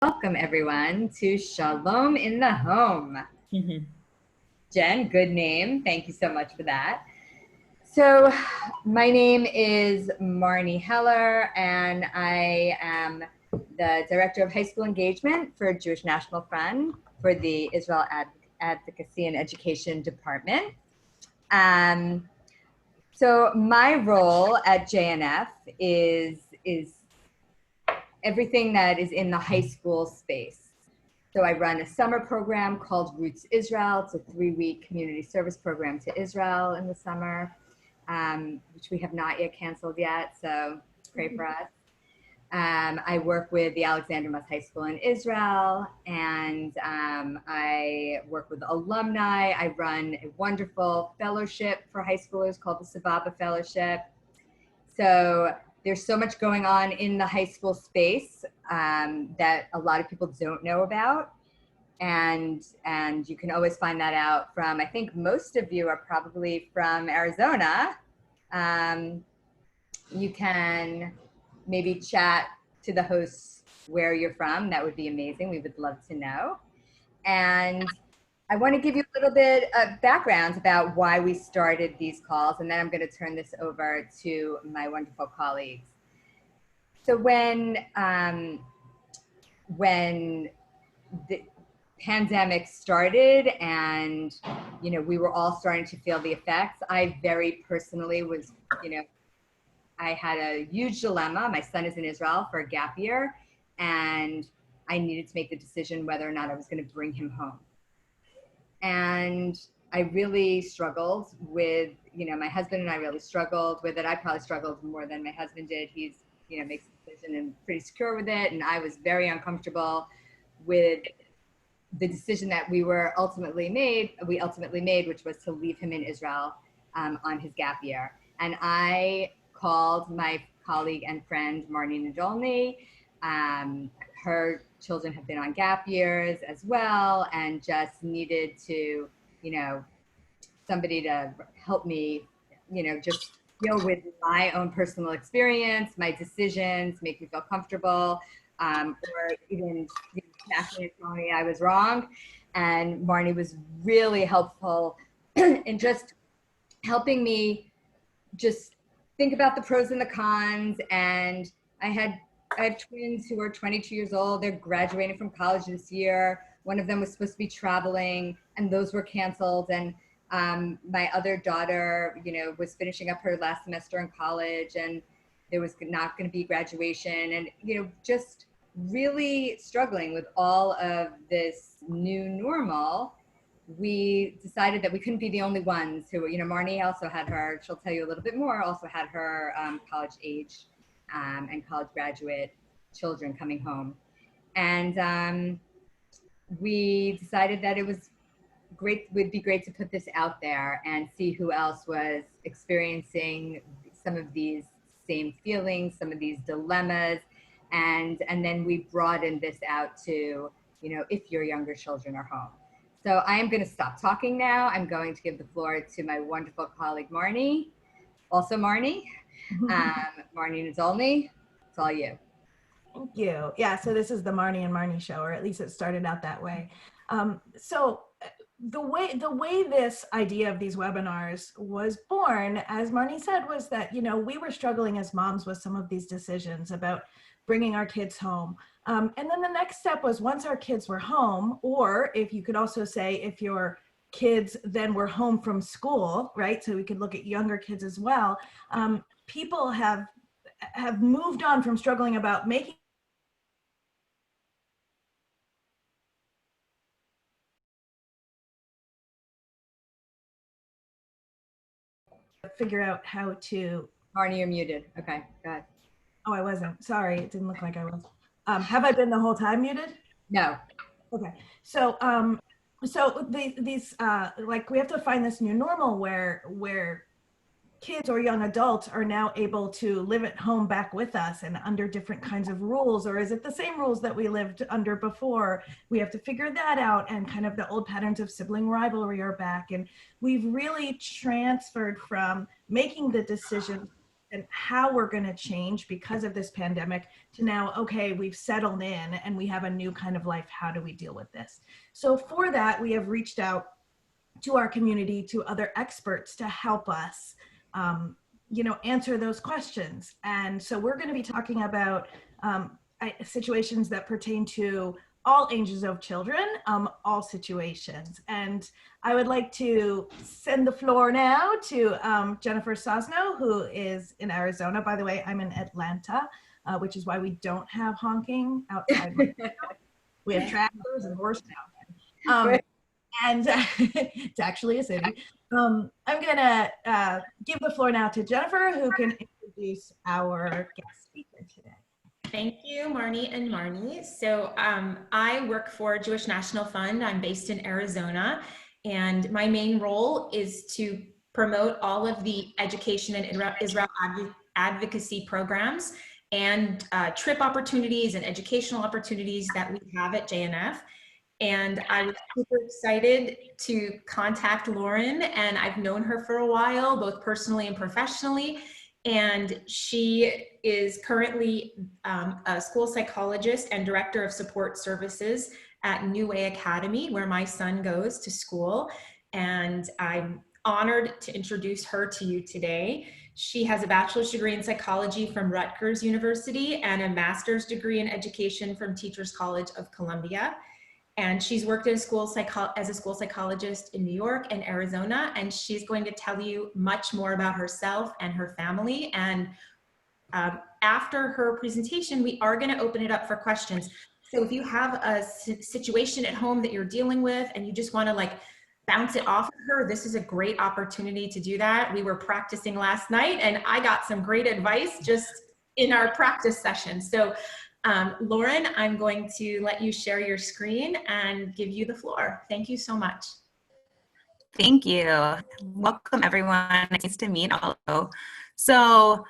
Welcome everyone to Shalom in the Home. Jen, good name. Thank you so much for that. So my name is Marnie Heller, and I am the Director of High School Engagement for Jewish National Front for the Israel Advocacy and Education Department. So my role at JNF is everything that is in the high school space. So I run a summer program called Roots Israel. It's a 3-week community service program to Israel in the summer, which we have not yet canceled yet, so pray for us. I work with the Alexander Muss High School in Israel, and I work with alumni. I run a wonderful fellowship for high schoolers called the Sababa Fellowship. So there's so much going on in the high school space that a lot of people don't know about. And you can always find that out from, I think most of you are probably from Arizona. You can maybe chat to the hosts where you're from. That would be amazing. We would love to know. And I want to give you a little bit of background about why we started these calls, and then I'm going to turn this over to my wonderful colleagues. So when the pandemic started and, we were all starting to feel the effects, I very personally was, I had a huge dilemma. My son is in Israel for a gap year, and I needed to make the decision whether or not I was going to bring him home. And I really struggled with, my husband and I really struggled with it. I probably struggled more than my husband did. He's, makes a decision and pretty secure with it. And I was very uncomfortable with the decision that we ultimately made, which was to leave him in Israel on his gap year. And I called my colleague and friend, Marnie Nadolny. Her children have been on gap years as well, and just needed to, somebody to help me, just deal with my own personal experience, my decisions, make me feel comfortable, or even actually telling me I was wrong. And Marnie was really helpful in just helping me just think about the pros and the cons. And I have twins who are 22 years old. They're graduating from college this year. One of them was supposed to be traveling, and those were canceled. And my other daughter, was finishing up her last semester in college, and there was not going to be graduation. And, just really struggling with all of this new normal. We decided that we couldn't be the only ones who, Marnie also had she'll tell you a little bit more, also had her college age and college graduate children coming home. And we decided that would be great to put this out there and see who else was experiencing some of these same feelings, some of these dilemmas. And then we broadened this out to, if your younger children are home. So I am going to stop talking now. I'm going to give the floor to my wonderful colleague, Marnie. Also Marnie. Marnie Nadolny, it's all you. Thank you. Yeah, so this is the Marnie and Marnie show, or at least it started out that way. So the way this idea of these webinars was born, as Marnie said, was that, we were struggling as moms with some of these decisions about bringing our kids home. And then the next step was, once our kids were home, or if you could also say, if your kids then were home from school, right? So we could look at younger kids as well. People have moved on from struggling about figure out how to. Marnie, you're muted. Okay, go ahead. Oh, I wasn't. Sorry, it didn't look like I was. Have I been the whole time muted? No. Okay. So these like, we have to find this new normal where kids or young adults are now able to live at home back with us and under different kinds of rules, or is it the same rules that we lived under before? We have to figure that out, and kind of the old patterns of sibling rivalry are back. And we've really transferred from making the decision and how we're going to change because of this pandemic to now, okay, we've settled in and we have a new kind of life. How do we deal with this? So for that, we have reached out to our community, to other experts to help us, answer those questions. And so we're going to be talking about situations that pertain to all ages of children, all situations. And I would like to send the floor now to Jennifer Sosno, who is in Arizona. By the way, I'm in Atlanta, which is why we don't have honking outside. We have tractors and horse now. And it's actually a city. I'm gonna give the floor now to Jennifer, who can introduce our guest speaker today. Thank you, Marnie and Marnie. So I work for Jewish National Fund. I'm based in Arizona, and my main role is to promote all of the education and Israel advocacy programs and trip opportunities and educational opportunities that we have at JNF. And I was super excited to contact Lauren, and I've known her for a while, both personally and professionally. And she is currently a school psychologist and director of support services at New Way Academy, where my son goes to school. And I'm honored to introduce her to you today. She has a bachelor's degree in psychology from Rutgers University and a master's degree in education from Teachers College of Columbia. And she's worked as a school psychologist in New York and Arizona, and she's going to tell you much more about herself and her family. And after her presentation, we are going to open it up for questions. So if you have a situation at home that you're dealing with and you just want to bounce it off of her, this is a great opportunity to do that. We were practicing last night, and I got some great advice just in our practice session. So Lauren, I'm going to let you share your screen and give you the floor. Thank you so much. Thank you. Welcome, everyone. Nice to meet all of you. So,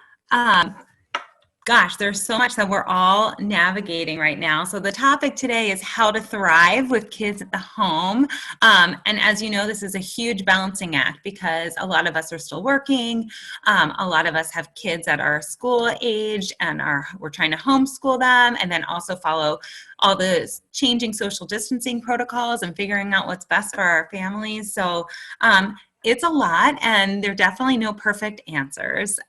gosh, there's so much that we're all navigating right now. So the topic today is how to thrive with kids at the home. And as you know, this is a huge balancing act because a lot of us are still working. A lot of us have kids that are school age and we're trying to homeschool them, and then also follow all the changing social distancing protocols and figuring out what's best for our families. So it's a lot, and there are definitely no perfect answers.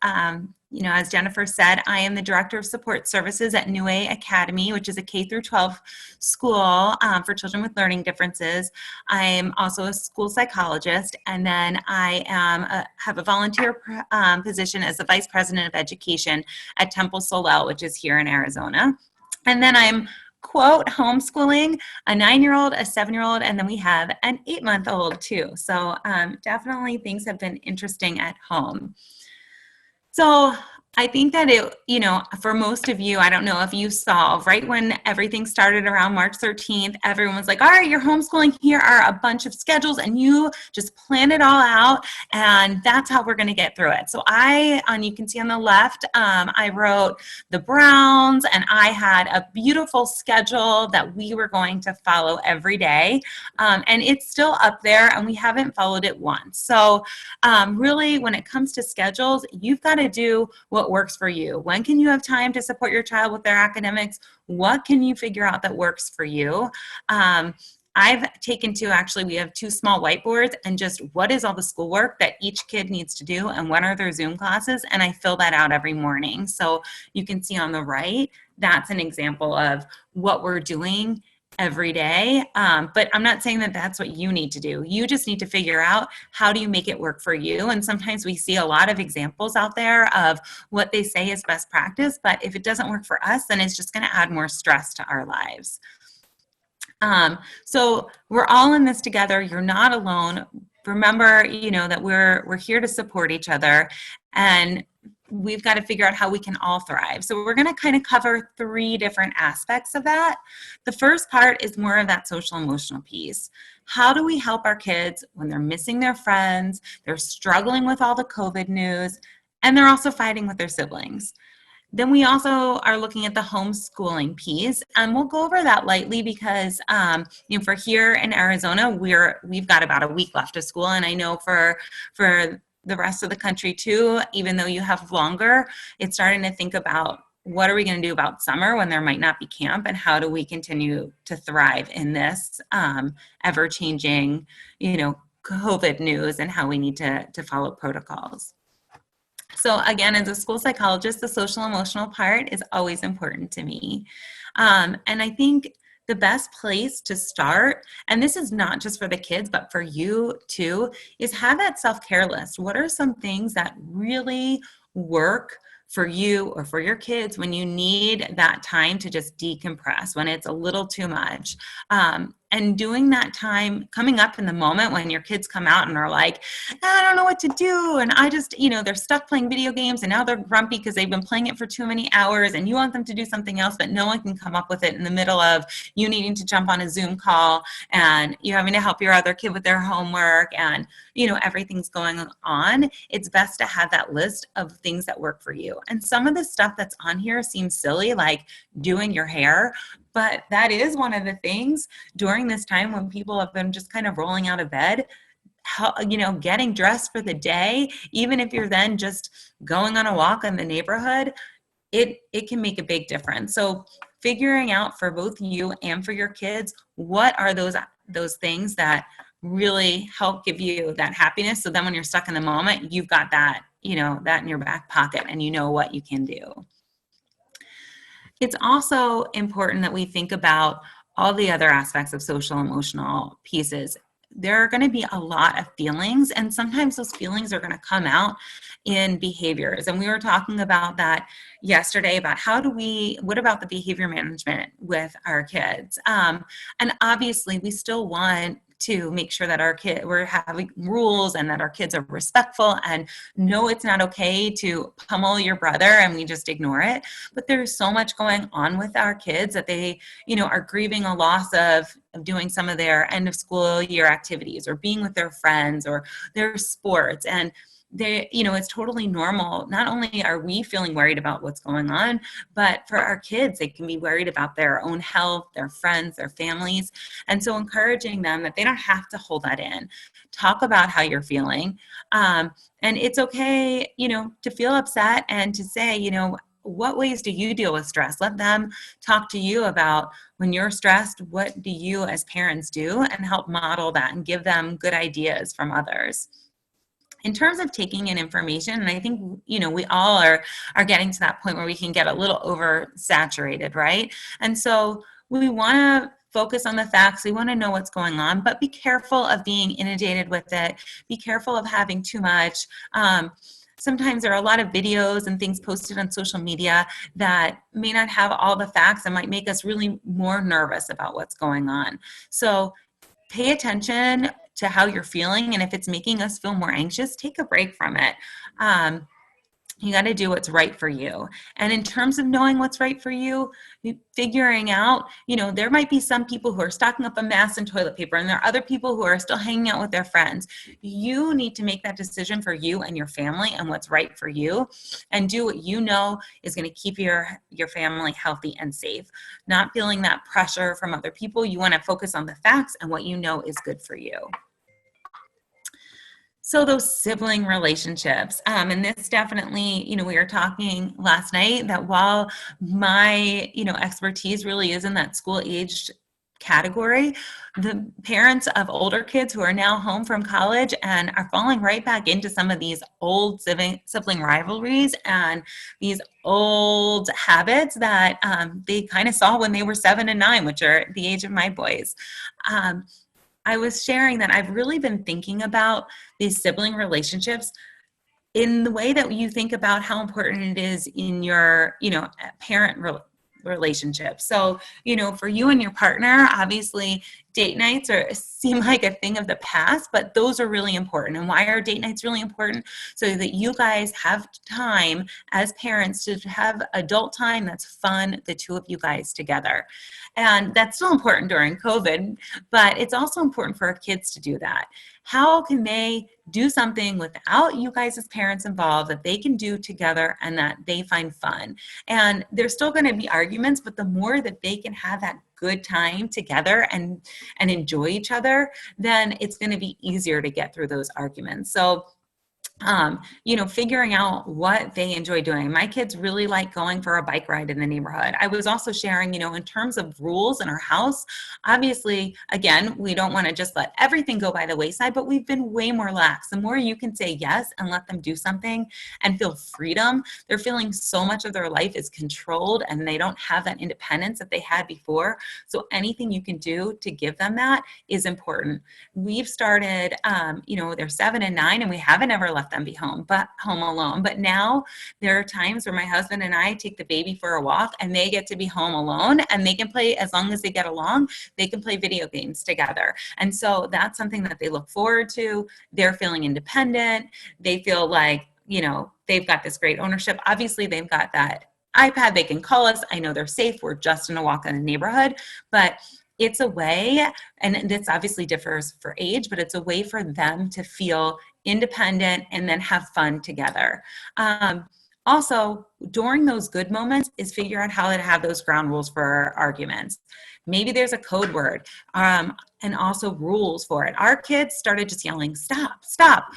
As Jennifer said, I am the Director of Support Services at New Way Academy, which is a K-12 school for children with learning differences. I'm also a school psychologist, and then I have a volunteer position as the Vice President of Education at Temple Solel, which is here in Arizona. And then I'm quote homeschooling a 9-year-old, a 7-year-old, and then we have an 8-month-old too. So definitely things have been interesting at home. So I think that for most of you, I don't know if you saw right when everything started around March 13th, everyone was like, all right, you're homeschooling. Here are a bunch of schedules, and you just plan it all out. And that's how we're going to get through it. So you can see on the left, I wrote the Browns, and I had a beautiful schedule that we were going to follow every day. And it's still up there, and we haven't followed it once. So really, when it comes to schedules, you've got to do what works for you. When can you have time to support your child with their academics? What can you figure out that works for you? I've taken we have 2 small whiteboards, and just what is all the schoolwork that each kid needs to do, and when are their Zoom classes, and I fill that out every morning. So you can see on the right, that's an example of what we're doing every day. But I'm not saying that that's what you need to do. You just need to figure out how do you make it work for you. And sometimes we see a lot of examples out there of what they say is best practice, but if it doesn't work for us, then it's just going to add more stress to our lives. So we're all in this together. You're not alone. Remember, that we're here to support each other, and we've got to figure out how we can all thrive. So we're going to kind of cover 3 different aspects of that. The first part is more of that social emotional piece. How do we help our kids when they're missing their friends, they're struggling with all the COVID news, and they're also fighting with their siblings? Then we also are looking at the homeschooling piece, and we'll go over that lightly because, for here in Arizona, we've got about a week left of school, and I know for the rest of the country too, even though you have longer, it's starting to think about what are we going to do about summer when there might not be camp, and how do we continue to thrive in this ever-changing, COVID news, and how we need to follow protocols. So again, as a school psychologist, the social emotional part is always important to me. And I think the best place to start, and this is not just for the kids, but for you too, is have that self-care list. What are some things that really work for you or for your kids when you need that time to just decompress, when it's a little too much? And doing that time, coming up in the moment when your kids come out and are like, I don't know what to do. And I just, they're stuck playing video games and now they're grumpy because they've been playing it for too many hours, and you want them to do something else, but no one can come up with it in the middle of you needing to jump on a Zoom call and you having to help your other kid with their homework and, everything's going on. It's best to have that list of things that work for you. And some of the stuff that's on here seems silly, like doing your hair, but that is one of the things during this time when people have been just kind of rolling out of bed, getting dressed for the day, even if you're then just going on a walk in the neighborhood, it can make a big difference. So figuring out for both you and for your kids, what are those things that really help give you that happiness. So then when you're stuck in the moment, you've got that, that in your back pocket and you know what you can do. It's also important that we think about all the other aspects of social emotional pieces. There are going to be a lot of feelings, and sometimes those feelings are going to come out in behaviors. And we were talking about that yesterday, about what about the behavior management with our kids? And obviously we still want to make sure that we're having rules and that our kids are respectful and know it's not okay to pummel your brother and we just ignore it. But there's so much going on with our kids that they, are grieving a loss of doing some of their end of school year activities or being with their friends or their sports. And it's totally normal. Not only are we feeling worried about what's going on, but for our kids, they can be worried about their own health, their friends, their families. And so encouraging them that they don't have to hold that in. Talk about how you're feeling. And it's okay, to feel upset and to say, what ways do you deal with stress? Let them talk to you about when you're stressed, what do you as parents do, and help model that and give them good ideas from others. In terms of taking in information, and I think, we all are getting to that point where we can get a little oversaturated, right? And so we want to focus on the facts. We want to know what's going on, but be careful of being inundated with it. Be careful of having too much. Sometimes there are a lot of videos and things posted on social media that may not have all the facts and might make us really more nervous about what's going on. So pay attention to how you're feeling, and if it's making us feel more anxious, take a break from it. You got to do what's right for you. And in terms of knowing what's right for you, figuring out, there might be some people who are stocking up a mass in toilet paper, and there are other people who are still hanging out with their friends. You need to make that decision for you and your family and what's right for you, and do what you know is going to keep your family healthy and safe. Not feeling that pressure from other people. You want to focus on the facts and what you know is good for you. So those sibling relationships, and this definitely, we were talking last night that while my, expertise really is in that school-aged category, the parents of older kids who are now home from college and are falling right back into some of these old sibling rivalries and these old habits that they kind of saw when they were 7 and 9, which are the age of my boys. I was sharing that I've really been thinking about these sibling relationships in the way that you think about how important it is in your, parent relationship. So, for you and your partner, obviously date nights seem like a thing of the past, but those are really important. And why are date nights really important? So that you guys have time as parents to have adult time that's fun, the two of you guys together. And that's still important during COVID, but it's also important for our kids to do that. How can they do something without you guys as parents involved that they can do together and that they find fun? And there's still going to be arguments, but the more that they can have that good time together and enjoy each other, then it's going to be easier to get through those arguments. So figuring out what they enjoy doing. My kids really like going for a bike ride in the neighborhood. I was also sharing, in terms of rules in our house, obviously, again, we don't want to just let everything go by the wayside, but we've been way more lax. The more you can say yes and let them do something and feel freedom, they're feeling so much of their life is controlled and they don't have that independence that they had before. So anything you can do to give them that is important. We've started, they're 7 and 9 and we haven't ever left them be home alone. But now there are times where my husband and I take the baby for a walk and they get to be home alone, and they can play, as long as they get along, they can play video games together. And so that's something that they look forward to. They're feeling independent. They feel like, they've got this great ownership. Obviously, they've got that iPad. They can call us. I know they're safe. We're just in a walk in the neighborhood, but it's a way, and this obviously differs for age, but it's a way for them to feel independent and then have fun together. Also, during those good moments is figure out how to have those ground rules for arguments. Maybe there's a code word, and also rules for it. Our kids started just yelling, stop, stop.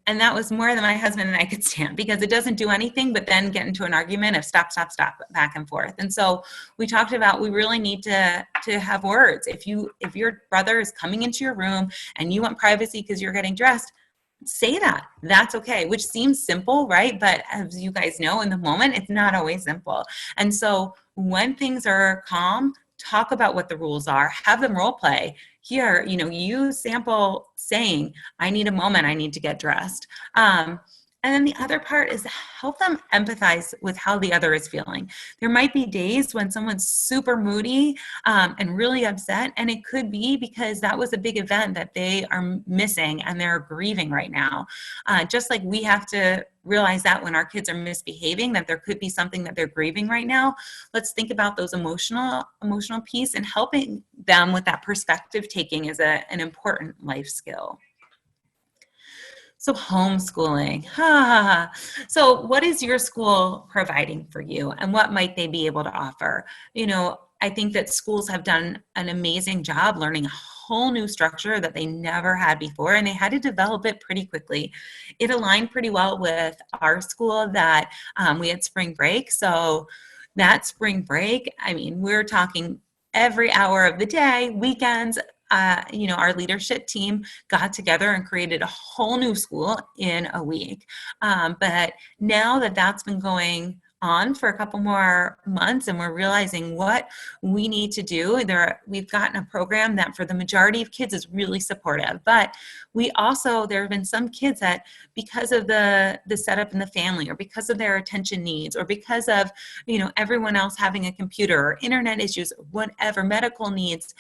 And that was more than my husband and I could stand, because it doesn't do anything but then get into an argument of stop, stop, stop, back and forth. And so we talked about, we really need to have words. If your brother is coming into your room and you want privacy because you're getting dressed, say that. That's okay, which seems simple, right? But as you guys know, in the moment, it's not always simple. And so when things are calm, talk about what the rules are, have them role play. Here, you sample saying, I need a moment, I need to get dressed. And then the other part is help them empathize with how the other is feeling. There might be days when someone's super moody and really upset, and it could be because that was a big event that they are missing and they're grieving right now. Just like we have to realize that when our kids are misbehaving, that there could be something that they're grieving right now. Let's think about those emotional piece, and helping them with that perspective taking is an important life skill. So homeschooling. So what is your school providing for you, and what might they be able to offer? I think that schools have done an amazing job learning a whole new structure that they never had before, and they had to develop it pretty quickly. It aligned pretty well with our school that we had spring break. So that spring break, we're talking every hour of the day, weekends. Our leadership team got together and created a whole new school in a week. But now that that's been going on for a couple more months and we're realizing what we need to do, we've gotten a program that for the majority of kids is really supportive. But there have been some kids that, because of the setup in the family, or because of their attention needs, or because of everyone else having a computer or internet issues, whatever, medical needs,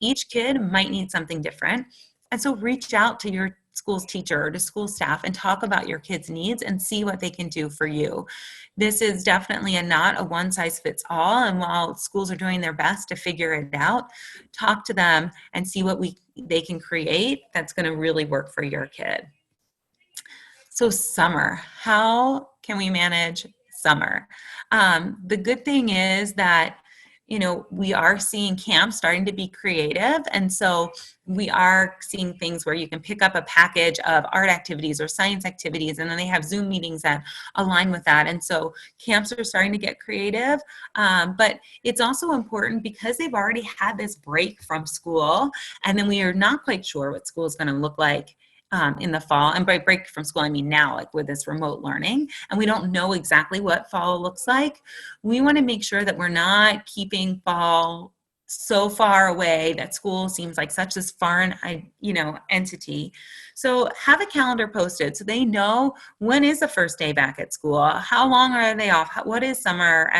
each kid might need something different. And so reach out to your school's teacher or to school staff and talk about your kids' needs and see what they can do for you. This is definitely not a one size fits all. And while schools are doing their best to figure it out, talk to them and see what they can create that's going to really work for your kid. So summer, how can we manage summer? The good thing is that we are seeing camps starting to be creative. And so we are seeing things where you can pick up a package of art activities or science activities, and then they have Zoom meetings that align with that. And so camps are starting to get creative. But it's also important because they've already had this break from school, and then we are not quite sure what school is going to look like in the fall. And by break from school, I mean now, like with this remote learning, and we don't know exactly what fall looks like. We want to make sure that we're not keeping fall so far away that school seems like such this foreign, entity. So have a calendar posted so they know when is the first day back at school, how long are they off, what is summer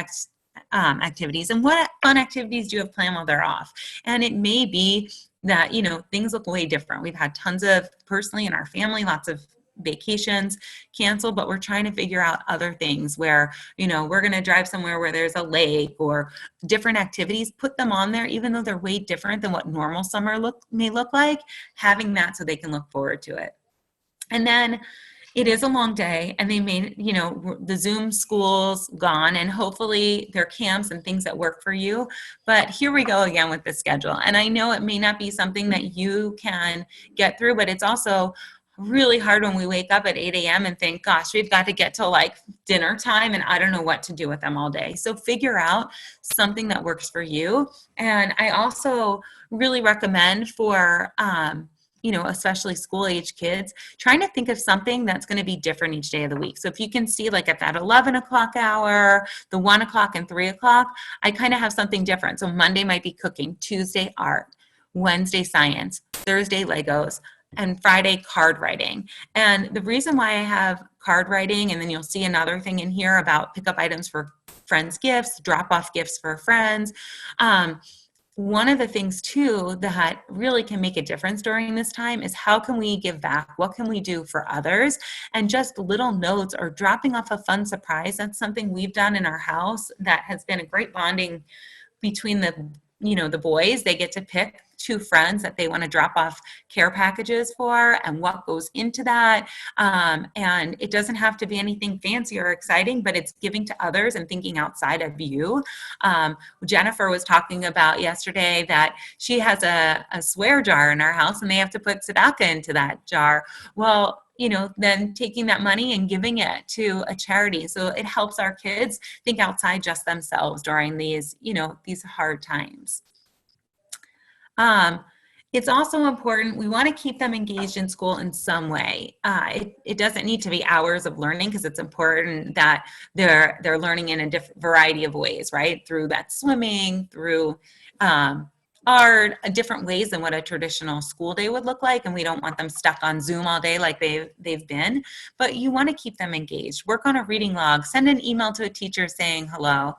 activities, and what fun activities do you have planned while they're off. And it may be that, things look way different. We've had tons of, personally in our family, lots of vacations canceled, but we're trying to figure out other things where, we're going to drive somewhere where there's a lake or different activities, put them on there, even though they're way different than what normal summer may look like, having that so they can look forward to it. And then it is a long day, and they may, the Zoom school's gone, and hopefully there are camps and things that work for you. But here we go again with the schedule. And I know it may not be something that you can get through, but it's also really hard when we wake up at 8 a.m. and think, gosh, we've got to get to like dinner time and I don't know what to do with them all day. So figure out something that works for you. And I also really recommend for, especially school age kids, trying to think of something that's going to be different each day of the week. So if you can see like at that 11 o'clock hour, the 1 o'clock and 3 o'clock, I kind of have something different. So Monday might be cooking, Tuesday art, Wednesday science, Thursday Legos, and Friday card writing. And the reason why I have card writing, and then you'll see another thing in here about pick up items for friends' gifts, drop off gifts for friends. One of the things too that really can make a difference during this time is how can we give back? What can we do for others? And just little notes or dropping off a fun surprise. That's something we've done in our house that has been a great bonding between the boys. They get to pick 2 friends that they want to drop off care packages for and what goes into that. And it doesn't have to be anything fancy or exciting, but it's giving to others and thinking outside of you. Jennifer was talking about yesterday that she has a swear jar in our house and they have to put tzedakah into that jar. Well, then taking that money and giving it to a charity. So it helps our kids think outside just themselves during these hard times. It's also important, we want to keep them engaged in school in some way. It doesn't need to be hours of learning because it's important that they're learning in a different variety of ways, right? Through that swimming, through art, different ways than what a traditional school day would look like. And we don't want them stuck on Zoom all day like they've been, but you want to keep them engaged. Work on a reading log, send an email to a teacher saying hello.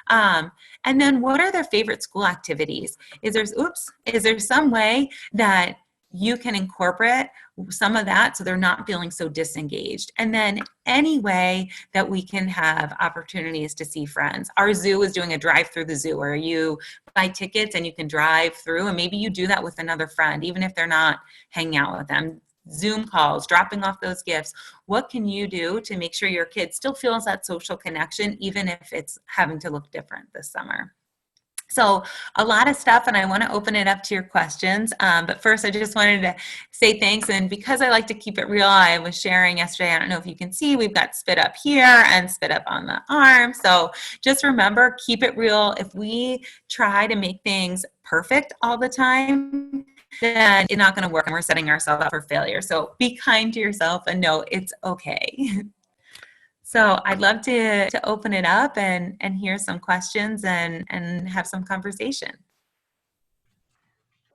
And then what are their favorite school activities? Is there some way that you can incorporate some of that so they're not feeling so disengaged? And then any way that we can have opportunities to see friends. Our zoo is doing a drive through the zoo where you buy tickets and you can drive through, and maybe you do that with another friend, even if they're not hanging out with them. Zoom calls, dropping off those gifts. What can you do to make sure your kid still feels that social connection, even if it's having to look different this summer? So a lot of stuff, and I want to open it up to your questions. But first, I just wanted to say thanks. And because I like to keep it real, I was sharing yesterday, I don't know if you can see, we've got spit up here and spit up on the arm. So just remember, keep it real. If we try to make things perfect all the time, then it's not going to work and we're setting ourselves up for failure. So be kind to yourself and know it's okay. So I'd love to open it up and hear some questions and have some conversation.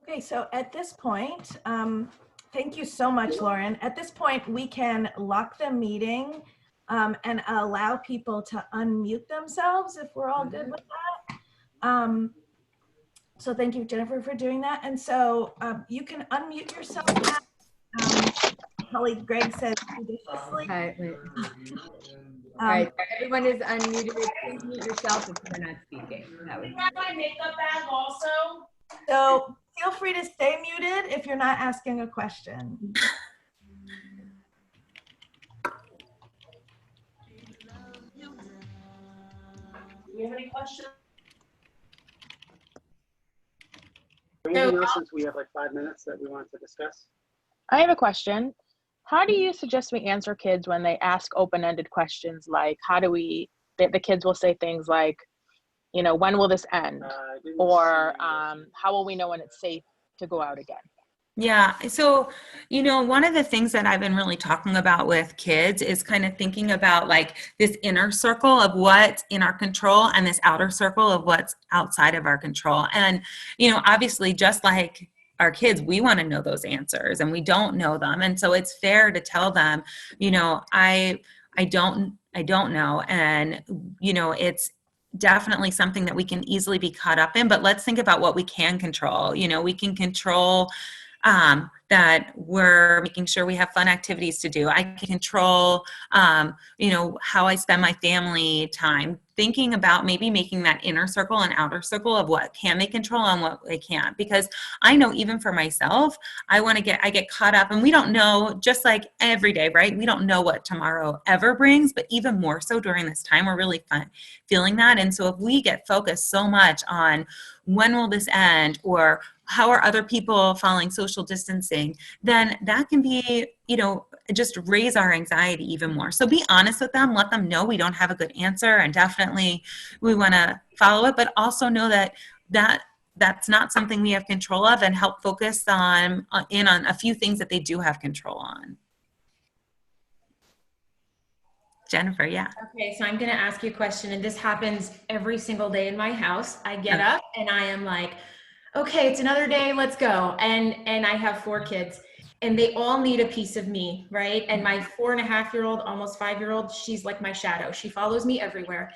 Okay, so at this point, thank you so much, Lauren. At this point, we can lock the meeting and allow people to unmute themselves if we're all good with that. So thank you, Jennifer, for doing that. And so you can unmute yourself now. Colleague Greg said judiciously. All right, everyone is unmuted. Please mute yourself if you're not speaking. That was my makeup bag also. So feel free to stay muted if you're not asking a question. Do you have any questions? Anything else, since we have like 5 minutes that we want to discuss? I have a question. How do you suggest we answer kids when they ask open-ended questions like, the kids will say things like, when will this end? Or how will we know when it's safe to go out again? Yeah. So, one of the things that I've been really talking about with kids is kind of thinking about like this inner circle of what's in our control and this outer circle of what's outside of our control. And, obviously just like our kids, we want to know those answers and we don't know them. And so it's fair to tell them, I don't know. And, it's definitely something that we can easily be caught up in, but let's think about what we can control. We can control that we're making sure we have fun activities to do. I can control, how I spend my family time, thinking about maybe making that inner circle and outer circle of what can they control and what they can't. Because I know even for myself, I get caught up, and we don't know, just like every day, right? We don't know what tomorrow ever brings, but even more so during this time, we're really feeling that. And so if we get focused so much on when will this end? Or how are other people following social distancing? Then that can be, just raise our anxiety even more. So be honest with them, let them know we don't have a good answer, and definitely we want to follow it, but also know that that's not something we have control of, and help focus on a few things that they do have control on. Jennifer, yeah. Okay, so I'm going to ask you a question, and this happens every single day in my house. I get up and I am like, okay, it's another day, let's go. And I have 4 kids, and they all need a piece of me, right? And my 4.5-year-old, almost 5-year-old, she's like my shadow. She follows me everywhere.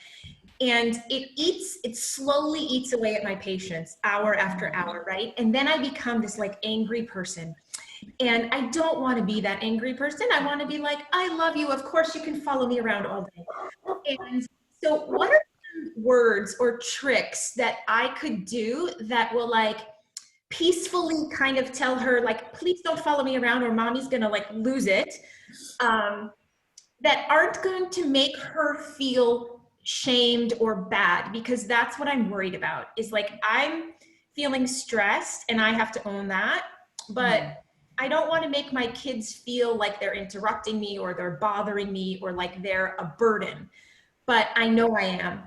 And it slowly eats away at my patience hour after hour, right? And then I become this like angry person. And I don't want to be that angry person. I want to be like, I love you. Of course you can follow me around all day. And so what are some words or tricks that I could do that will like peacefully kind of tell her like, please don't follow me around or mommy's going to like lose it, that aren't going to make her feel shamed or bad? Because that's what I'm worried about, is like, I'm feeling stressed and I have to own that, but I don't want to make my kids feel like they're interrupting me or they're bothering me or like they're a burden, but I know I am.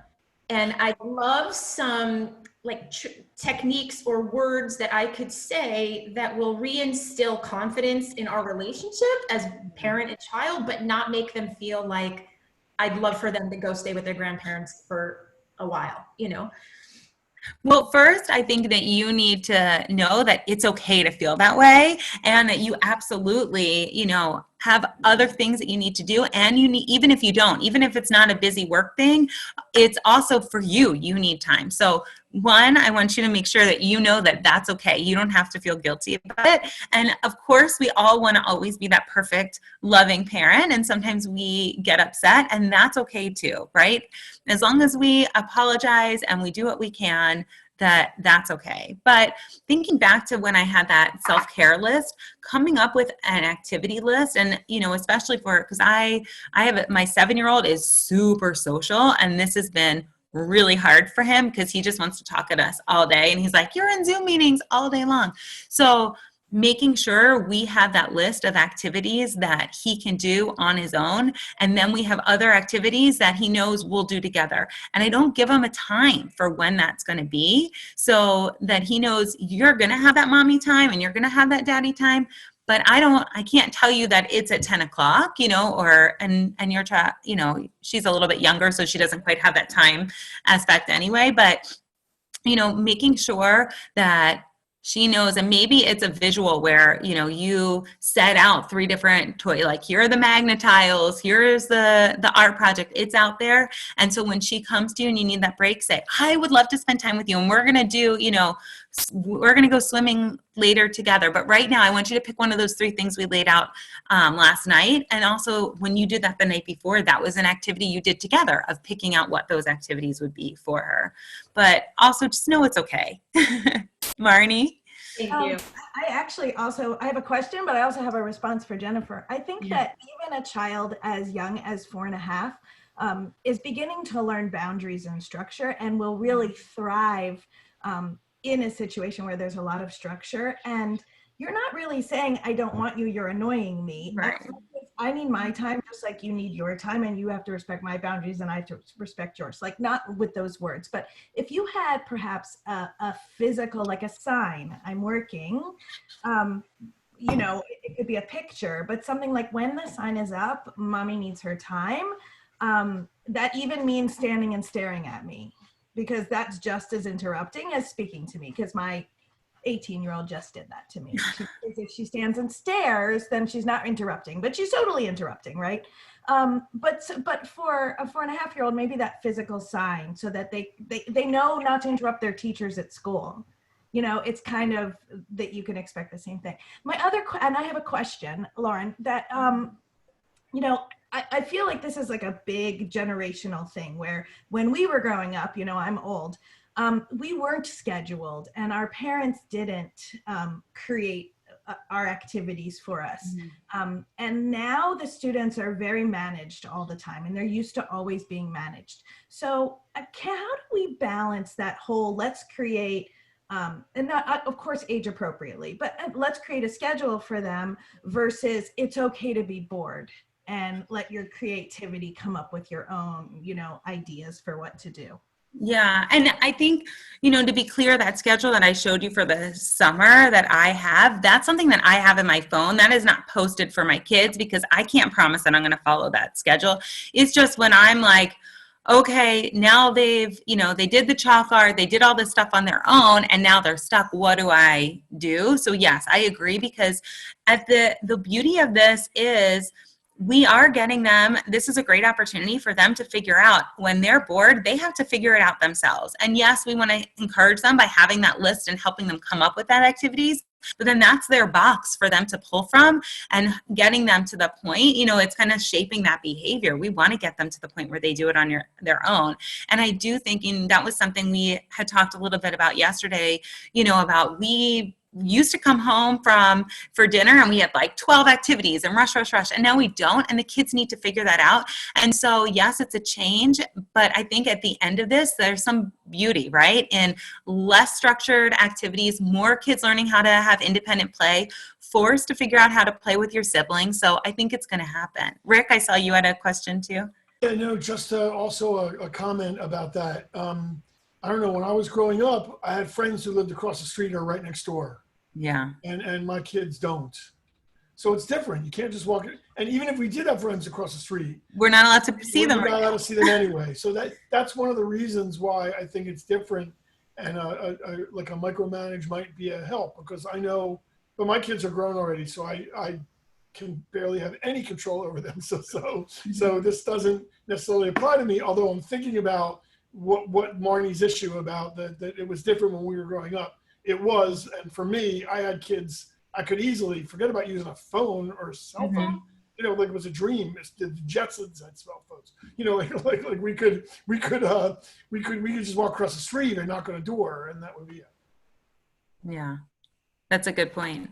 And I'd love some like techniques or words that I could say that will reinstill confidence in our relationship as parent and child, but not make them feel like I'd love for them to go stay with their grandparents for a while, Well, first, I think that you need to know that it's okay to feel that way, and that you absolutely, have other things that you need to do. And you need, even if you don't, even if it's not a busy work thing, it's also for you, you need time. So one, I want you to make sure that you know that that's okay. You don't have to feel guilty about it. And of course, we all want to always be that perfect, loving parent. And sometimes we get upset, and that's okay too, right? As long as we apologize and we do what we can, that's okay. But thinking back to when I had that self-care list, coming up with an activity list, and especially because I have my 7-year-old is super social, and this has been really hard for him because he just wants to talk at us all day, and he's like, you're in Zoom meetings all day long. So making sure we have that list of activities that he can do on his own, and then we have other activities that he knows we'll do together. And I don't give him a time for when that's going to be, so that he knows you're going to have that mommy time and you're going to have that daddy time. But I can't tell you that it's at 10 o'clock, and your child, she's a little bit younger, so she doesn't quite have that time aspect anyway. But, making sure that she knows, and maybe it's a visual where, you set out 3 different toys, like here are the magnet tiles, here's the art project, it's out there. And so when she comes to you and you need that break, say, I would love to spend time with you, and we're going to do, we're going to go swimming later together. But right now I want you to pick one of those 3 things we laid out last night. And also when you did that the night before, that was an activity you did together of picking out what those activities would be for her. But also just know it's okay. Marnie? Thank you. I have a question, but I also have a response for Jennifer. I think that even a child as young as 4.5 is beginning to learn boundaries and structure, and will really thrive in a situation where there's a lot of structure. And you're not really saying, I don't want you, you're annoying me. Right. I need my time just like you need your time, and you have to respect my boundaries and I have to respect yours. Like, not with those words, but if you had perhaps a physical, like a sign, I'm working, it could be a picture, but something like, when the sign is up, mommy needs her time. That even means standing and staring at me, because that's just as interrupting as speaking to me, because my 18-year-old just did that to me. If she stands and stares, then she's not interrupting, but she's totally interrupting, right? But for a 4.5-year-old, maybe that physical sign, so that they know not to interrupt their teachers at school. It's kind of that you can expect the same thing. And I have a question, Lauren, that I feel like this is like a big generational thing, where when we were growing up, I'm old, we weren't scheduled, and our parents didn't create our activities for us. And now the students are very managed all the time, and they're used to always being managed. So how do we balance that whole, let's create, and not, of course, age appropriately, but let's create a schedule for them versus it's okay to be bored and let your creativity come up with your own, ideas for what to do. Yeah. And I think, to be clear, that schedule that I showed you for the summer that I have, that's something that I have in my phone. That is not posted for my kids because I can't promise that I'm going to follow that schedule. It's just when I'm like, okay, now they've, they did the chalk art, they did all this stuff on their own, and now they're stuck. What do I do? So yes, I agree, because the beauty of this is we are getting them, this is a great opportunity for them to figure out when they're bored, they have to figure it out themselves. And yes, we want to encourage them by having that list and helping them come up with that activities, but then that's their box for them to pull from and getting them to the point, it's kind of shaping that behavior. We want to get them to the point where they do it on their own. And I do think, that was something we had talked a little bit about yesterday, about we used to come home for dinner and we had like 12 activities and rush, and now we don't, and the kids need to figure that out. And so yes, it's a change, but I think at the end of this, there's some beauty, right, in less structured activities, more kids learning how to have independent play, forced to figure out how to play with your siblings. So I think it's going to happen. Rick, I saw you had a question too. Yeah, no, just also a comment about that. I don't know, when I was growing up, I had friends who lived across the street or right next door. Yeah. And my kids don't. So it's different. You can't just walk in. And even if we did have friends across the street, we're not allowed to see them. We're not allowed to see them anyway. So that's one of the reasons why I think it's different. And like a micromanage might be a help, because I know, but my kids are grown already, so I can barely have any control over them. So this doesn't necessarily apply to me, although I'm thinking about what Marnie's issue about that it was different when we were growing up. It was, and for me, I had kids, I could easily forget about using a phone or a cell phone. Like it was a dream. The Jetsons had cell phones. Like we could just walk across the street or knock on a door, and that would be it. Yeah, that's a good point.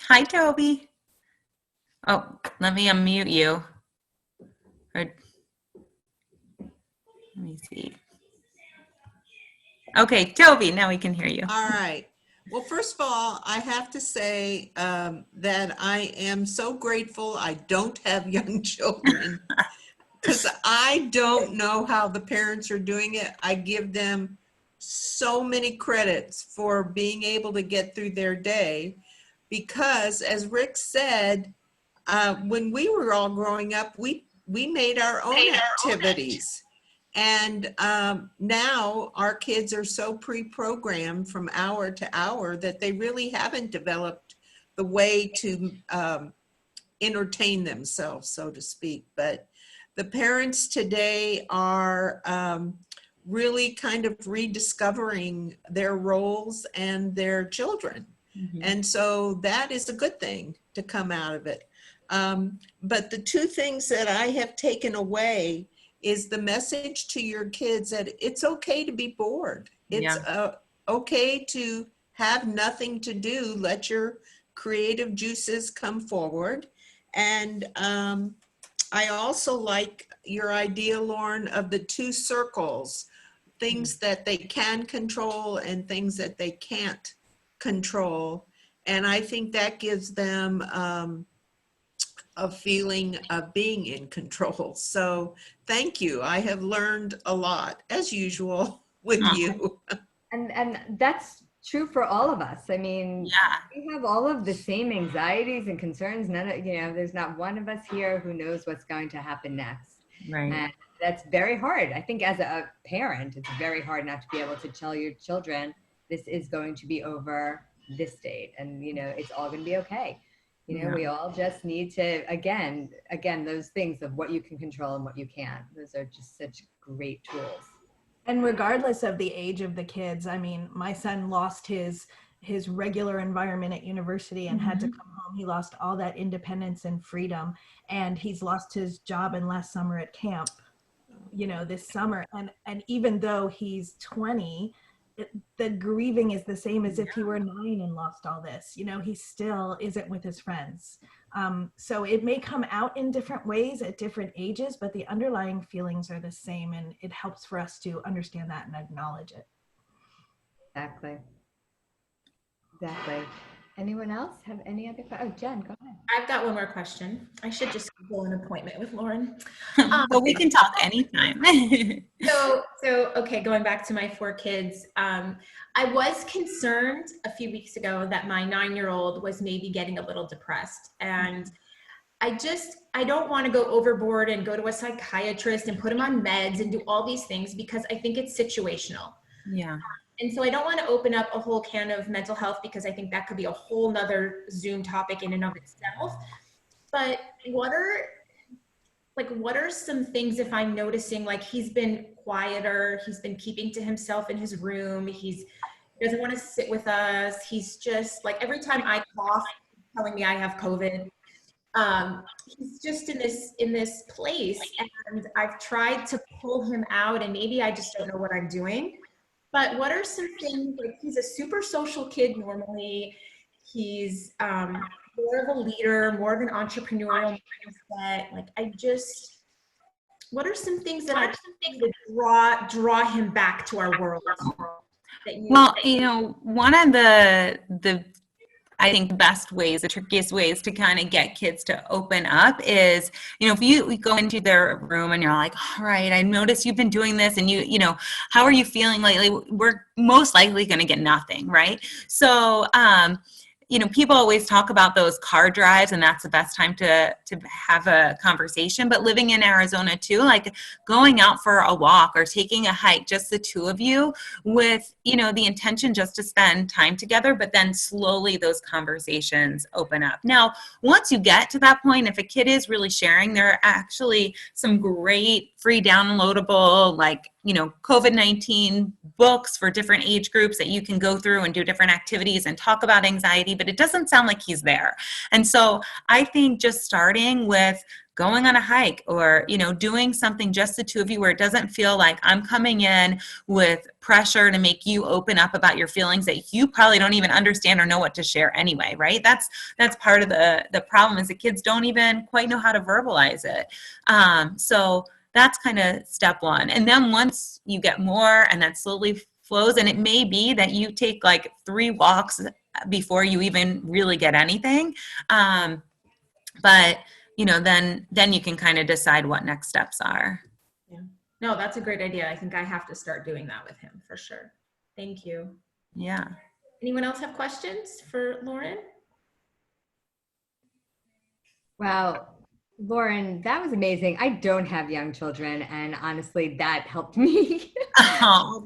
Hi, Toby. Oh, let me unmute you. Let me see. Okay, Toby, now we can hear you. All right. Well, first of all, I have to say that I am so grateful I don't have young children, because I don't know how the parents are doing it. I give them so many credits for being able to get through their day, because as Rick said, when we were all growing up, we made our own activities. And now our kids are so pre-programmed from hour to hour that they really haven't developed the way to entertain themselves, so to speak. But the parents today are really kind of rediscovering their roles and their children. And so that is a good thing to come out of it. But the two things that I have taken away is the message to your kids that it's okay to be bored. It's okay to have nothing to do. Let your creative juices come forward. And I also like your idea, Lauren, of the two circles, things that they can control and things that they can't control. And I think that gives them a feeling of being in control. So thank you. I have learned a lot, as usual, with you. And that's true for all of us. I mean, we have all of the same anxieties and concerns. There's not one of us here who knows what's going to happen next. Right. And that's very hard. I think as a parent, it's very hard not to be able to tell your children, this is going to be over this date, and it's all going to be okay. We all just need to, again, those things of what you can control and what you can't. Those are just such great tools. And regardless of the age of the kids, I mean, my son lost his regular environment at university and had to come home. He lost all that independence and freedom, and he's lost his job in last summer at camp, this summer. And even though he's 20, the grieving is the same as if he were 9 and lost all this. You know, he still isn't with his friends. So it may come out in different ways at different ages, but the underlying feelings are the same, and it helps for us to understand that and acknowledge it. Exactly. Exactly. Anyone else have any other questions? Oh, Jen, go ahead. I've got one more question. I should just go an appointment with Lauren. But we can talk anytime. So okay, going back to my 4 kids, I was concerned a few weeks ago that my 9-year-old was maybe getting a little depressed, and I don't want to go overboard and go to a psychiatrist and put him on meds and do all these things, because I think it's situational. Yeah. And so I don't want to open up a whole can of mental health, because I think that could be a whole nother Zoom topic in and of itself. But what are some things, if I'm noticing, like he's been quieter, he's been keeping to himself in his room, he doesn't want to sit with us, he's just like, every time I cough, he's telling me I have COVID. He's just in this place, and I've tried to pull him out, and maybe I just don't know what I'm doing. But what are some things, like he's a super social kid normally, he's more of a leader, more of an entrepreneurial mindset. Like what are some things that I can think that draw him back to our world? Well, you know, one of the I think the best ways, the trickiest ways to kind of get kids to open up is, you know, if we go into their room and you're like, all right, I noticed you've been doing this, and you know, how are you feeling lately? We're most likely going to get nothing, right? So, you know, people always talk about those car drives, and that's the best time to have a conversation. But living in Arizona too, like going out for a walk or taking a hike, just the 2 of you, with, you know, the intention just to spend time together, but then slowly those conversations open up. Now, once you get to that point, if a kid is really sharing, there are actually some great free downloadable, like, you know, COVID-19 books for different age groups that you can go through and do different activities and talk about anxiety, but it doesn't sound like he's there. And so I think just starting with going on a hike, or, you know, doing something just the 2 of you, where it doesn't feel like I'm coming in with pressure to make you open up about your feelings that you probably don't even understand or know what to share anyway, right? That's part of the problem, is the kids don't even quite know how to verbalize it. So that's kind of step 1. And then once you get more, and that slowly flows, and it may be that you take like 3 walks before you even really get anything. But, you know, then you can kind of decide what next steps are. Yeah. No, that's a great idea. I think I have to start doing that with him for sure. Thank you. Yeah. Anyone else have questions for Lauren? Well, Lauren, that was amazing. I don't have young children, and honestly, that helped me. Oh,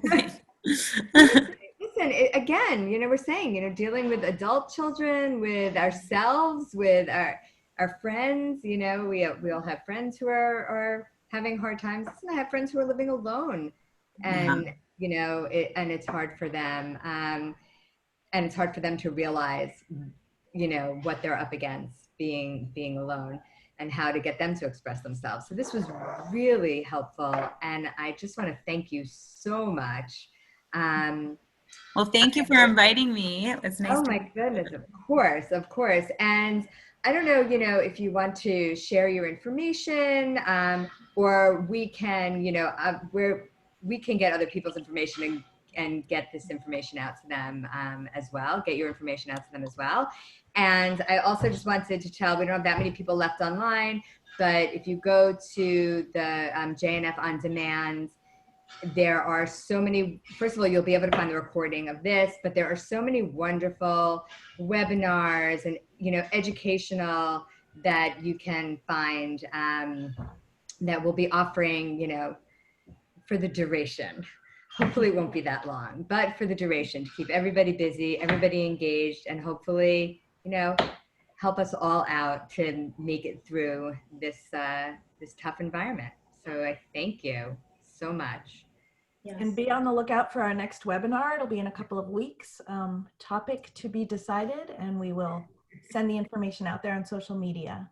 Listen, again, you know, we're saying, you know, dealing with adult children, with ourselves, with our friends, you know, we all have friends who are having hard times. I have friends who are living alone, and, you know, and it's hard for them. And it's hard for them to realize, you know, what they're up against being alone, and how to get them to express themselves. So this was really helpful, and I just want to thank you so much. Well, thank you for inviting me. It was nice. Oh my goodness, of course. And I don't know, you know, if you want to share your information, or we can, you know, we can get other people's information and get this information out to them as well, get your information out to them as well. And I also just wanted to tell, we don't have that many people left online, but if you go to the JNF On Demand, there are so many, first of all, you'll be able to find the recording of this, but there are so many wonderful webinars and, you know, educational that you can find that we'll be offering, you know, for the duration. Hopefully it won't be that long, but for the duration, to keep everybody busy, everybody engaged, and hopefully, you know, help us all out to make it through this this tough environment. So I thank you so much. Yes. And be on the lookout for our next webinar. It'll be in a couple of weeks. Topic to be decided, and we will send the information out there on social media.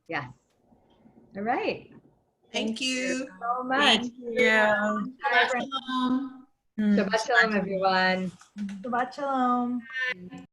Yes. All right. Thank you. So much. Thank you. Shalom. Shabbat shalom, everyone. Shabbat shalom.